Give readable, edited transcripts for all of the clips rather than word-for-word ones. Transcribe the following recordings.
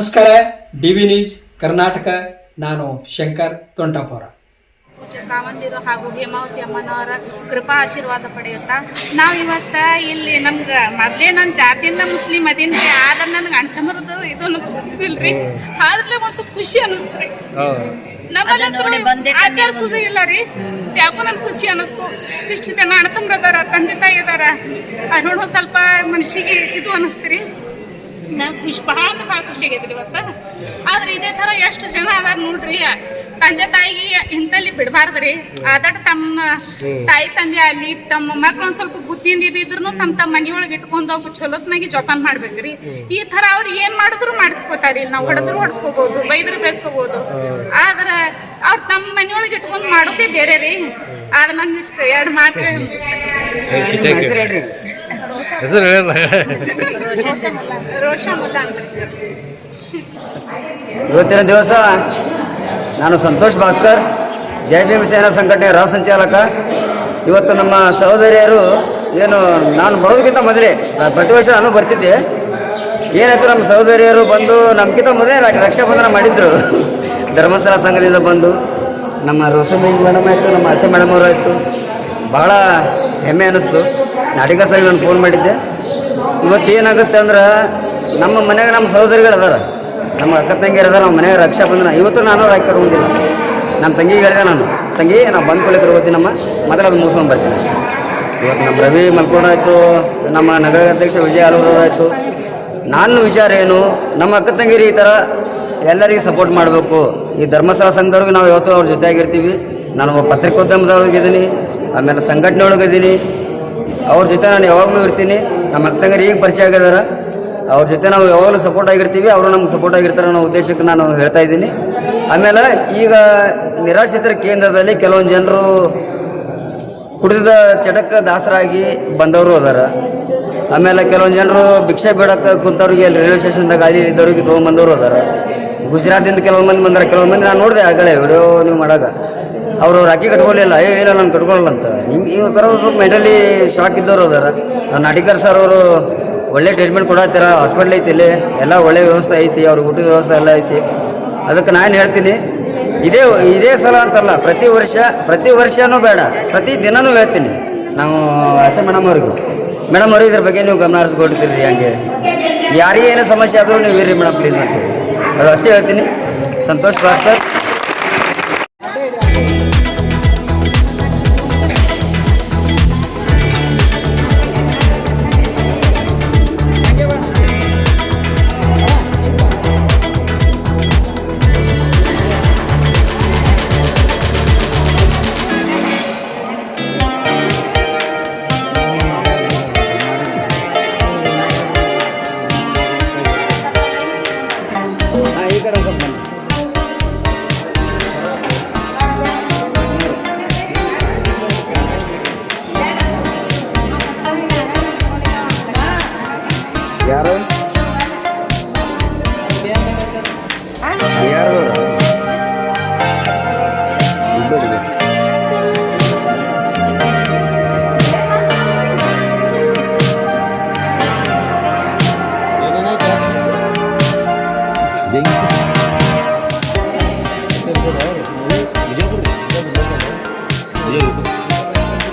ನಮಸ್ಕಾರ. DV News Karnataka. ನಾನು ಶಂಕರ್ ತೊಂಟಾಪುರ. ಪೂಜ್ಯ ಕಾವಂದಿರು ಹಾಗೂ ಹೇಮಾವತಿ ಅಮ್ಮನವರ ಕೃಪಾ ಆಶೀರ್ವಾದ ಪಡೆಯುತ್ತಾ ನಾವಿವತ್ತ ಇಲ್ಲಿ ನಮ್ಗೆ ಮೊದಲೇ ನನ್ನ ಜಾತಿಯಿಂದ ಮುಸ್ಲಿಂ ಅದೀನಿ ಆದ್ರೆ ನನಗೆ ಅಣ್ತಮರದು ಇದು ಗೊತ್ತಿಲ್ರಿ. ಆದ್ರೆ ಒಂದು ಸ್ವಲ್ಪ ಖುಷಿ ಅನ್ನಿಸ್ತ್ರಿ. ನಮ್ಮಲ್ಲಿ ಆಚರಿಸೋದು ಇಲ್ಲ ರೀ. ಯಾಕೋ ನನ್ಗೆ ಖುಷಿ ಅನ್ನಿಸ್ತು. ಇಷ್ಟು ಜನ ಅಣ್ತಮ್ರ ಅದಾರ, ತಂದೆ ತಾಯಿ ಅದಾರ, ಅದ್ರ ಸ್ವಲ್ಪ ಮನುಷ್ಯಗೆ ಇದು ಅನ್ನಿಸ್ತೀರಿ. ನಾವು ಭಾಳ ಖುಷಿ ಆಗೈತ್ರಿ ಇವತ್ತು. ಆದ್ರೆ ಇದೇ ಥರ ಎಷ್ಟು ಜನ ಅದಾರ ನೋಡ್ರಿ. ತಂದೆ ತಾಯಿಗೆ ಇಂತಲ್ಲಿ ಬಿಡಬಾರ್ದ್ರಿ. ಆದಟ್ ತಮ್ಮ ತಾಯಿ ತಂದೆ ಅಲ್ಲಿ ತಮ್ಮ ಮಕ್ಳು ಒಂದ್ ಸ್ವಲ್ಪ ಬುದ್ಧಿಯಿಂದ ಇದ್ದಿದ್ರು ತಮ್ಮ ಮನೆಯೊಳಗೆ ಇಟ್ಕೊಂಡು ಒಬ್ಬ ಚಲೋತ್ನಾಗಿ ಜೋಪಾನ ಮಾಡ್ಬೇಕ್ರಿ. ಈ ತರ ಅವ್ರು ಏನ್ ಮಾಡಿದ್ರು ಮಾಡಿಸ್ಕೋತಾರಿ. ನಾವು ಹೊಡೆದ್ರು ಹೊಡ್ಸ್ಕೋಬಹುದು, ಬೈದ್ರು ಬೇಯಿಸ್ಕೋಬಹುದು. ಆದ್ರೆ ಅವ್ರು ತಮ್ಮ ಮನೆಯೊಳಗೆ ಇಟ್ಕೊಂಡು ಮಾಡೋದೇ ಬೇರೆ ರೀ. ಆದ್ರೆ ನಾನು ಇಷ್ಟ ಎರಡು ಮಾತ್ರ ರೋಷಮುಲ್ಲಾ ಅಂತ ಸರ್. ಇವತ್ತಿನ ದಿವಸ ನಾನು ಸಂತೋಷ್ ಭಾಸ್ಕರ್, ಜೈ ಭೀಮ್ ಸೇನಾ ಸಂಘಟನೆ ರಾಜ್ಯ ಸಂಚಾಲಕ. ಇವತ್ತು ನಮ್ಮ ಸಹೋದರಿಯರು ಏನು ನಾನು ಬರೋದಕ್ಕಿಂತ ಮೊದಲೇ ಪ್ರತಿ ವರ್ಷ ನಾನು ಬರ್ತಿದ್ದೆ. ಏನಾಯ್ತು, ನಮ್ಮ ಸಹೋದರಿಯರು ಬಂದು ನಮ್ಗಿಂತ ಮೊದಲೇ ರಕ್ಷಾಬಂಧನ ಮಾಡಿದ್ರು. ಧರ್ಮಸ್ಥಳ ಸಂಘದಿಂದ ಬಂದು ನಮ್ಮ ರೋಷಮಿ ಮೇಡಮ್ ಆಯಿತು, ನಮ್ಮ ಆಶಾ ಮೇಡಮ್ ಅವರು ಆಯಿತು. ಭಾಳ ಹೆಮ್ಮೆ ಅನ್ನಿಸ್ತು. ನಾಡಿಗ ಸರಿ ನಾನು ಫೋನ್ ಮಾಡಿದ್ದೆ. ಇವತ್ತು ಏನಾಗುತ್ತೆ ಅಂದ್ರೆ ನಮ್ಮ ಮನೆಗೆ ನಮ್ಮ ಸಹೋದರಿಗಳು ಅದಾರ, ನಮ್ಮ ಅಕ್ಕ ತಂಗಿಯರು ಅದಾರ. ನಮ್ಮ ಮನೆಗೆ ರಕ್ಷಾಬಂಧನ ಇವತ್ತು ನಾನು ರಾಕಿ ಕಟ್ಕೊಂಡಿಲ್ಲ. ನಮ್ಮ ತಂಗಿಗೆ ಹೇಳಿದೆ, ನಾನು ತಂಗಿ ನಾವು ಬಂದು ಕೊಡ್ಲಿಕ್ಕೆ ಹೋಗ್ತೀನಿ, ನಮ್ಮ ಮೊದಲು ಅದು ಮುಗಿಸ್ಕೊಂಡು ಬರ್ತೀನಿ. ಇವತ್ತು ನಮ್ಮ ರವಿ ಮಲ್ಕೋಡ್ ಆಯಿತು, ನಮ್ಮ ನಗರ ಅಧ್ಯಕ್ಷ ವಿಜಯ ಆಲೂರವ್ರು ಆಯಿತು. ನಾನು ವಿಚಾರ ಏನು, ನಮ್ಮ ಅಕ್ಕ ತಂಗಿರು ಈ ಥರ ಎಲ್ಲರಿಗೂ ಸಪೋರ್ಟ್ ಮಾಡಬೇಕು. ಈ ಧರ್ಮಸ್ಥಳ ಸಂಘದವ್ರಿಗೆ ನಾವು ಯಾವತ್ತೂ ಅವ್ರ ಜೊತೆಯಾಗಿರ್ತೀವಿ. ನಾನು ಪತ್ರಿಕೋದ್ಯಮದೊಳಗಿದ್ದೀನಿ, ಆಮೇಲೆ ಸಂಘಟನೆ ಒಳಗಿದ್ದೀನಿ. ಅವ್ರ ಜೊತೆ ನಾನು ಯಾವಾಗಲೂ ಇರ್ತೀನಿ. ನಮ್ಮ ಅಕ್ಕ ತಂಗಿರು ಈಗ ಪರಿಚಯ ಆಗಿದಾರ, ಅವ್ರ ಜೊತೆ ನಾವು ಯಾವಾಗಲೂ ಸಪೋರ್ಟ್ ಆಗಿರ್ತೀವಿ, ಅವರು ನಮ್ಗೆ ಸಪೋರ್ಟ್ ಆಗಿರ್ತಾರೆ ಅನ್ನೋ ಉದ್ದೇಶಕ್ಕೆ ನಾನು ಹೇಳ್ತಾ ಇದ್ದೀನಿ. ಆಮೇಲೆ ಈಗ ನಿರಾಶ್ರಿತರ ಕೇಂದ್ರದಲ್ಲಿ ಕೆಲವೊಂದು ಜನರು ಕುಡಿದ ಚಟಕ್ಕೆ ದಾಸರಾಗಿ ಬಂದವರು ಅದಾರ. ಆಮೇಲೆ ಕೆಲವೊಂದು ಜನರು ಭಿಕ್ಷೆ ಬೇಡಕ್ಕೆ ಕುಂತವ್ರಿಗೆ ಅಲ್ಲಿ ರೈಲ್ವೆ ಸ್ಟೇಷನ್ದಾಗ ಅಲ್ಲಿ ಇದ್ದವ್ರಿಗೆ ತೊಗೊಂಬಂದವರು ಅದಾರ. ಗುಜರಾತಿಂದ ಕೆಲವೊಂದು ಮಂದಿ ಬಂದಾರೆ. ಕೆಲವೊಂದು ಮಂದಿ ನಾನು ನೋಡಿದೆ ಆಗಲೇ ವಿಡಿಯೋ ನೀವು ಮಾಡಾಗ ಅವರು ರಾಖಿ ಕಟ್ಕೊಳ್ಳಿಲ್ಲ. ಇಲ್ಲ ನಾನು ಕಟ್ಕೊಳ್ಳಲ್ಲ ಅಂತ. ಹಿಂಗೆ ಈ ಥರ ಸ್ವಲ್ಪ ಮೆಂಟಲಿ ಶಾಕ್ ಇದ್ದವರು ಅದಾರ. ನಾಟಿಕರ್ ಸರ್ ಅವರು ಒಳ್ಳೆ ಟ್ರೀಟ್ಮೆಂಟ್ ಕೊಡತ್ತೀರ, ಹಾಸ್ಪಿಟ್ಲ್ ಐತಿ, ಇಲ್ಲಿ ಎಲ್ಲ ಒಳ್ಳೆ ವ್ಯವಸ್ಥೆ ಐತಿ, ಅವ್ರಿಗೆ ಊಟದ ವ್ಯವಸ್ಥೆ ಎಲ್ಲ ಐತಿ. ಅದಕ್ಕೆ ನಾನು ಹೇಳ್ತೀನಿ, ಇದೇ ಸಲ ಅಂತಲ್ಲ, ಪ್ರತಿ ವರ್ಷನೂ ಬೇಡ, ಪ್ರತಿ ದಿನವೂ ಹೇಳ್ತೀನಿ. ನಾವು ಆಶಾ ಮೇಡಮ್ ಅವ್ರಿಗೆ ಇದ್ರ ಬಗ್ಗೆ ನೀವು ಗಮನ ಹರಿಸ್ಕೊಡ್ತೀರಿ. ಹಂಗೆ ಯಾರಿಗೆ ಏನೋ ಸಮಸ್ಯೆ ಆದರೂ ನೀವು ಇರ್ರಿ ಮೇಡಮ್ ಪ್ಲೀಸ್ ಅಂತೀವಿ. ಅದು ಅಷ್ಟೇ ಹೇಳ್ತೀನಿ. ಸಂತೋಷ್ ಭಾಸ್ಕರ್. ಈ ಕಡೆ ಸ್ವಲ್ಪ ಬನ್ನಿ. ಯಾರು ಯಾರು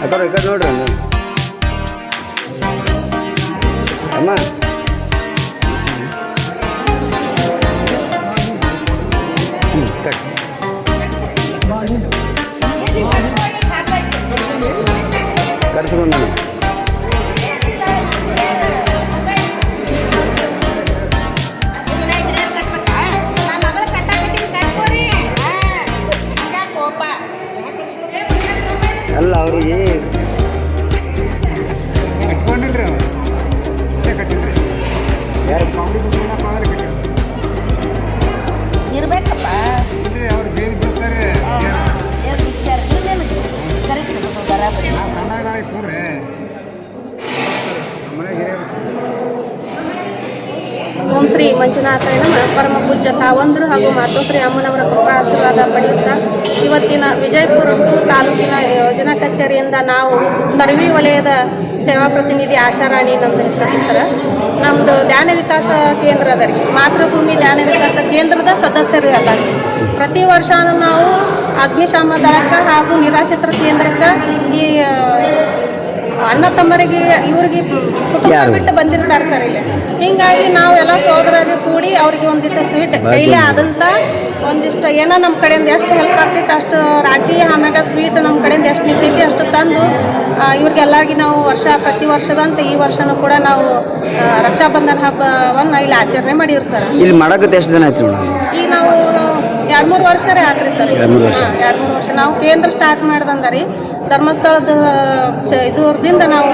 ಅಕ್ಕ ಈ ಕಡೆ ನೋಡ್ರಿ ಅಮ್ಮ. ಕಟ್ ಕರ್ಸ್ಕೊಂಡು ನಾನು ಅಲ್ಲ ಅವ್ರಿಗೆ ಇರ್ಬೇಕಪ್ಪ. ಓಂ ಶ್ರೀ ಮಂಜುನಾಥಾಯ ನಮಃ. ಪರಮ ಪೂಜ್ಯ ಕಾವಂದರು ಹಾಗೂ ಮಾತೋಶ್ರೀ ಅಮ್ಮನವರ ಕೃಪಾ ಆಶೀರ್ವಾದ ಪಡೆಯುತ್ತಾ ಇವತ್ತಿನ ವಿಜಯಪುರ ತಾಲೂಕಿನ ಯೋಜನಾ ಕಚೇರಿಯಿಂದ ನಾವು ಕರ್ವಿ ವಲಯದ ಸೇವಾ ಪ್ರತಿನಿಧಿ ಆಶಾರಾಣಿ ನಮ್ದು ಹೆಸರು ಸರ್. ನಮ್ಮದು ಧ್ಯಾನ ವಿಕಾಸ ಕೇಂದ್ರ ಅದ ರೀ, ಮಾತೃಭೂಮಿ ಧ್ಯಾನ ವಿಕಾಸ ಕೇಂದ್ರದ ಸದಸ್ಯರು ಅದ ರೀ. ಪ್ರತಿ ವರ್ಷ ನಾವು ಅಗ್ನಿಶಾಮ ದಳಕ್ಕೆ ಹಾಗೂ ನಿರಾಶ್ರಿತರ ಕೇಂದ್ರಕ್ಕೆ ಈ ಅಣ್ಣ ತಮ್ಮರಿಗೆ ಇವ್ರಿಗೆ ಕುಟುಂಬ ಬಿಟ್ಟು ಬಂದಿರ್ತಾರೆ ಸರ್ ಇಲ್ಲಿ. ಹಿಂಗಾಗಿ ನಾವೆಲ್ಲ ಸೋದರರು ಕೂಡಿ ಅವ್ರಿಗೆ ಒಂದಿಷ್ಟು ಸ್ವೀಟ್ ಕೈಲಿ ಆದಂಥ ಒಂದಿಷ್ಟು ಏನೋ ನಮ್ಮ ಕಡೆಯಿಂದ ಎಷ್ಟು ಹೆಲ್ಪ್ ಆಗ್ತೈತೆ ಅಷ್ಟು ರಾಟಿ ಆಮ್ಯಾಗ ಸ್ವೀಟ್ ನಮ್ಮ ಕಡೆಯಿಂದ ಎಷ್ಟು ನಿಂತೈತಿ ಅಷ್ಟು ತಂದು ಇವ್ರಿಗೆಲ್ಲರಿಗೆ ನಾವು ಪ್ರತಿ ವರ್ಷದಂತೆ ಈ ವರ್ಷನೂ ಕೂಡ ನಾವು ರಕ್ಷಾಬಂಧನ ಹಬ್ಬವನ್ನು ಇಲ್ಲಿ ಆಚರಣೆ ಮಾಡಿವ್ರಿ ಸರ್. ಇಲ್ಲಿ ಮಾಡಕ್ಕೆ ಎಷ್ಟು ದಿನ ಆಯ್ತು ಮೇಡಮ್? ಈಗ ನಾವು 2-3 ವರ್ಷರೇ ಆತ್ರಿ ಸರ್. 2-3 ವರ್ಷ ನಾವು ಕೇಂದ್ರ ಸ್ಟಾರ್ಟ್ ಮಾಡ್ದಂದ್ರಿ ಧರ್ಮಸ್ಥಳದ ಇದರಿಂದ ನಾವು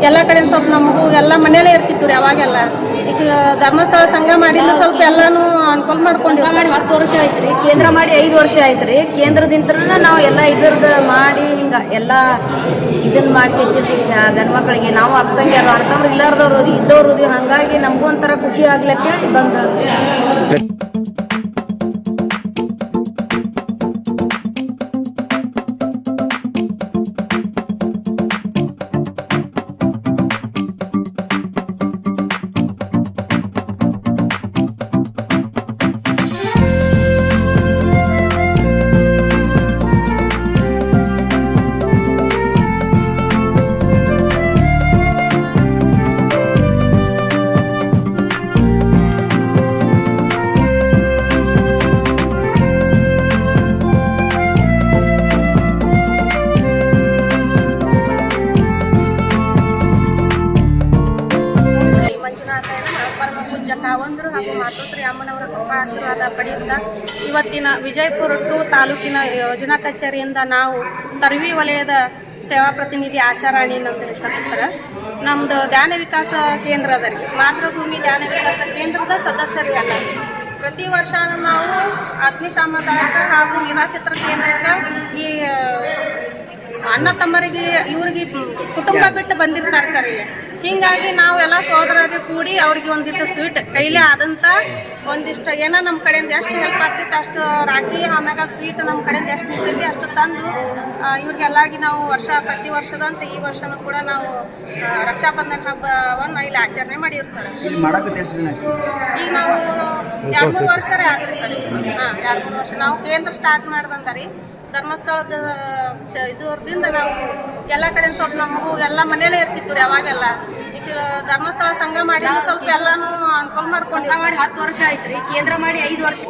ಎಲ್ಲ ಕಡೆ ಸ್ವಲ್ಪ ನಮಗೂ ಎಲ್ಲ ಮನೇಲೇ ಇರ್ತಿತ್ತು ರೀ ಅವಾಗೆಲ್ಲ. ಈಗ ಧರ್ಮಸ್ಥಳ ಸಂಘ ಮಾಡಿ ಸ್ವಲ್ಪ ಎಲ್ಲಾನು ಅನುಕೂಲ ಮಾಡ್ಕೊಂಡು ಮಾಡಿ 10 ವರ್ಷ ಆಯ್ತು ರೀ. ಕೇಂದ್ರ ಮಾಡಿ 5 ವರ್ಷ ಆಯ್ತು ರೀ. ಕೇಂದ್ರದಿಂದ ನಾವು ಎಲ್ಲ ಇದ್ರದ್ದು ಮಾಡಿ ಹಿಂಗೆ ಎಲ್ಲ ಇದನ್ನ ಮಾಡ್ಕೇಸಿದ್ದು ಈಗ ಗಂಡು ಮಕ್ಕಳಿಗೆ ನಾವು ಅಕ್ಕಂಗ್ಯಾರು ಅಣ್ತಂಬ್ರು ಇಲ್ಲಾರ್ದವ್ರು ಇದ್ದವ್ರು ಹಾಗಾಗಿ ನಮಗೂ ಒಂಥರ ಖುಷಿ ಆಗ್ಲಕ್ಕೆ ಬಂದ. ಕಾವಂದ್ರು ಹಾಗೂ ಮಾತೋಶ್ರೀ ಅಮ್ಮನವರ ಕೃಪಾ ಆಶೀರ್ವಾದ ಪಡೆಯುತ್ತಾ ಇವತ್ತಿನ ವಿಜಯಪುರ ತಾಲೂಕಿನ ಯೋಜನಾ ಕಚೇರಿಯಿಂದ ನಾವು ತರ್ವಿ ವಲಯದ ಸೇವಾ ಪ್ರತಿನಿಧಿ ಆಶಾರಾಣಿ ನಮ್ಮದು ಹೆಸರು ಸರ್. ನಮ್ಮದು ಧ್ಯಾನ ವಿಕಾಸ ಕೇಂದ್ರ ಅದ ರೀ, ಮಾತೃಭೂಮಿ ಧ್ಯಾನ ವಿಕಾಸ ಕೇಂದ್ರದ ಸದಸ್ಯರು ಎಲ್ಲ. ಪ್ರತಿ ವರ್ಷ ನಾವು ಅಗ್ನಿಶಾಮ ದಳಕ್ಕೆ ಹಾಗೂ ನಿರಾಶ್ರಿತರ ಕೇಂದ್ರಕ್ಕೆ ಈ ಅಣ್ಣ ತಮ್ಮರಿಗೆ ಇವ್ರಿಗೆ ಕುಟುಂಬ ಬಿಟ್ಟು ಬಂದಿರ್ತಾರೆ ಸರ್ ಇಲ್ಲಿ. ಹಿಂಗಾಗಿ ನಾವೆಲ್ಲ ಸೋದರರು ಕೂಡಿ ಅವ್ರಿಗೆ ಒಂದಿಷ್ಟು ಸ್ವೀಟ್ ಕೈಲಿ ಆದಂಥ ಒಂದಿಷ್ಟು ಏನೋ ನಮ್ಮ ಕಡೆಯಿಂದ ಎಷ್ಟು ಹೆಲ್ಪ್ ಆಗ್ತೈತೆ ಅಷ್ಟು ರಾಗಿ ಆಮ್ಯಾಗ ಸ್ವೀಟ್ ನಮ್ಮ ಕಡೆಯಿಂದ ಎಷ್ಟು ನಿಂತೈತಿ ಅಷ್ಟು ತಂದು ಇವ್ರಿಗೆಲ್ಲಾಗಿ ನಾವು ಪ್ರತಿ ವರ್ಷದಂತೆ ಈ ವರ್ಷನೂ ಕೂಡ ನಾವು ರಕ್ಷಾಬಂಧನ ಹಬ್ಬವನ್ನು ಇಲ್ಲಿ ಆಚರಣೆ ಮಾಡಿವ್ರಿ ಸರ್. ಈಗ ನಾವು 2-3 ವರ್ಷರೇ ಆತ್ರಿ ಸರ್. ಈಗ 2-3 ವರ್ಷ ನಾವು ಕೇಂದ್ರ ಸ್ಟಾರ್ಟ್ ಮಾಡ್ದಂದ್ರಿ ಧರ್ಮಸ್ಥಳದ ಇದರಿಂದ ನಾವು ಎಲ್ಲ ಕಡೆ ಸ್ವಲ್ಪ ನಮಗೂ ಎಲ್ಲ ಮನೇಲೇ ಇರ್ತಿತ್ತು ರೀ ಅವಾಗೆಲ್ಲ. ಈಗ ಧರ್ಮಸ್ಥಳ ಸಂಘ ಮಾಡಿ ಸ್ವಲ್ಪ ಎಲ್ಲಾನು ಅನುಕೂಲ ಮಾಡ್ಕೊಂಡು ಮಾಡಿ 10 ವರ್ಷ ಆಯ್ತು ರೀ. ಕೇಂದ್ರ ಮಾಡಿ 5 ವರ್ಷ.